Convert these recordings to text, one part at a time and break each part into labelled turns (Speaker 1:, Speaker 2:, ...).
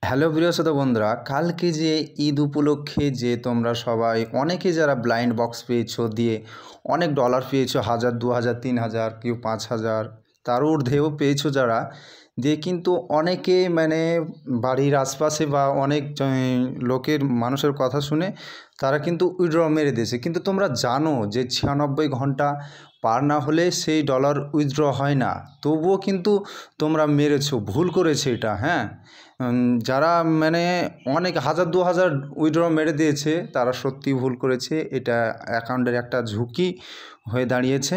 Speaker 1: Hello প্রিয় শ্রোতা বন্ধুরা, কালকে যে ঈদ উপলক্ষে যে তোমরা সবাই অনেকে যারা ব্লাইন্ড বক্স পেয়েছো দিয়ে অনেক ডলার পেয়েছো, 1000, 2000, 3000, কেউ 5000, তার ঊর্ধ্বেও পেয়েছো যারা, দিয়ে কিন্তু অনেকে মানে বাড়ির আশপাশে বা অনেক লোকের মানুষের কথা শুনে তারা কিন্তু উইথড্র মেরে দিয়েছে। কিন্তু তোমরা জানো যে 96 ঘন্টা পার না হলে সেই ডলার উইথড্র হয় না, তবুও কিন্তু তোমরা মেরেছো, ভুল করেছে এটা। হ্যাঁ, যারা মানে অনেক 1000, 2000 উইথড্র মেরে দিয়েছে তারা সত্যি ভুল করেছে। এটা অ্যাকাউন্টের একটা ঝুঁকি হয়ে দাঁড়িয়েছে।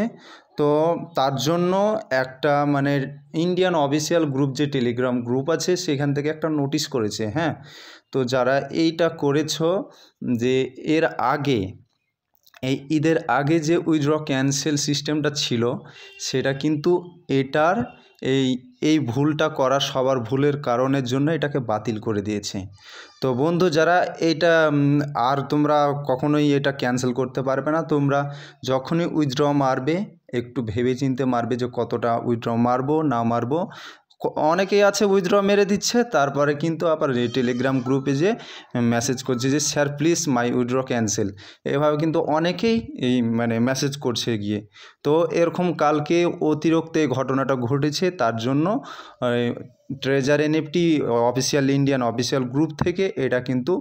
Speaker 1: তো তার জন্য একটা মানে ইন্ডিয়ান অফিসিয়াল গ্রুপ, যে টেলিগ্রাম গ্রুপ আছে, সেখান থেকে একটা নোটিশ করেছে। হ্যাঁ, তো যারা এইটা করেছো, যে এর আগে এই ঈদের আগে যে উইথড্র ক্যান্সেল সিস্টেমটা ছিল, সেটা কিন্তু এটার এই ভুলটা করা সবার ভুলের কারণের জন্য এটাকে বাতিল করে দিয়েছে। তো বন্ধু, যারা এটা আর তোমরা কখনোই এটা ক্যান্সেল করতে পারবে না। তোমরা যখনই উইথড্র মারবে একটু ভেবেচিন্তে মারবে যে কতটা উইথড্র মারবো না মারবো। অনেকেই আছে উইথড্র মেরে দিচ্ছে, তারপরে কিন্তু আবার টেলিগ্রাম গ্রুপে যে মেসেজ করছে যে sir please my withdraw cancel, এভাবে কিন্তু অনেকেই এই মানে মেসেজ করছে গিয়ে। তো এরকম কালকে অতিরিক্ত এই ঘটনাটা ঘটেছে, তার জন্য treasure NFT official Indian official group থেকে এটা কিন্তু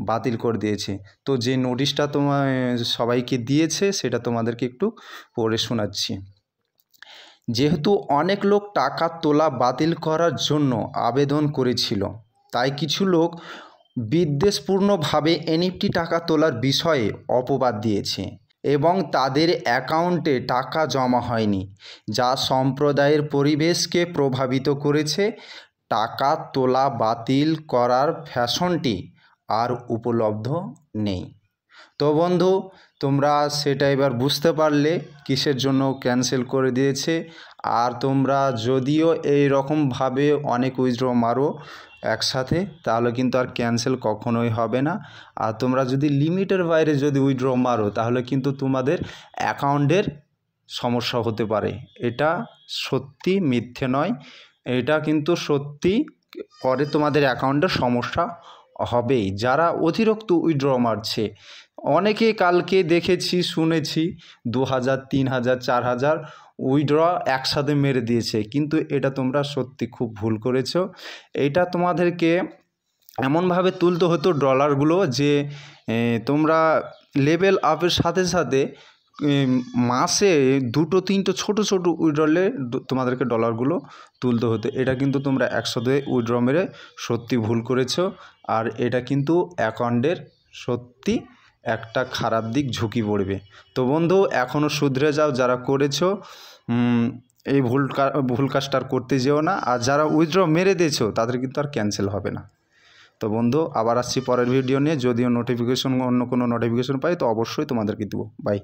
Speaker 1: বাতিল করে দিয়েছে। তো যে নোটিশটা তোমার সবাইকে দিয়েছে সেটা তোমাদেরকে একটু পড়ে শোনাচ্ছি। যেহেতু অনেক লোক টাকা তোলা বাতিল করার জন্য আবেদন করেছিল, তাই কিছু লোক বিদ্বেষপূর্ণভাবে এনএফটি টাকা তোলার বিষয়ে অপবাদ দিয়েছে এবং তাদের অ্যাকাউন্টে টাকা জমা হয়নি, যা সম্প্রদায়ের পরিবেশকে প্রভাবিত করেছে। টাকা তোলা বাতিল করার ফ্যাশনটি আর উপলব্ধ নেই। তো বন্ধু, তোমরা সেটা এবার বুঝতে পারলে কিসের জন্য ক্যান্সেল করে দিয়েছে। আর তোমরা যদিও এই রকমভাবে অনেক উইথড্র মারো একসাথে, তাহলে কিন্তু আর ক্যান্সেল কখনোই হবে না। আর তোমরা যদি লিমিটের বাইরে যদি উইথড্র মারো, তাহলে কিন্তু তোমাদের অ্যাকাউন্টের সমস্যা হতে পারে। এটা সত্যি, মিথ্যে নয়, এটা কিন্তু সত্যি। পরে তোমাদের অ্যাকাউন্টের সমস্যা হবেই যারা অতিরিক্ত উইথড্র মারছে। অনেকে কালকে দেখেছি, শুনেছি 2000, 3000, 4000 উইথড্র একসাথে মেরে দিয়েছে, কিন্তু এটা তোমরা সত্যি খুব ভুল করেছো। এটা তোমাদেরকে এমনভাবে তুলতে হতো ডলারগুলো যে তোমরা লেভেল আপের সাথে সাথে মাসে 2-3 ছোটো ছোটো উইথড্রলে তোমাদেরকে ডলারগুলো তুলতে হতো। এটা কিন্তু তোমরা একসাথে উইথড্র মেরে সত্যি ভুল করেছো। আর এটা কিন্তু অ্যাকাউন্টের সত্যি একটা খারাপ দিক, ঝুঁকি পড়বে। তো বন্ধু, এখনও শুধরে যাও যারা করেছো, এই ভুল কাজটা আর করতে যেও না। আর যারা উইথড্র মেরে দিয়েছো তাদের কিন্তু আর ক্যান্সেল হবে না। তো বন্ধু, আবার আসছি পরের ভিডিও নিয়ে। যদিও অন্য কোনো নোটিফিকেশন পাই তো অবশ্যই তোমাদেরকে দেবো। বাই।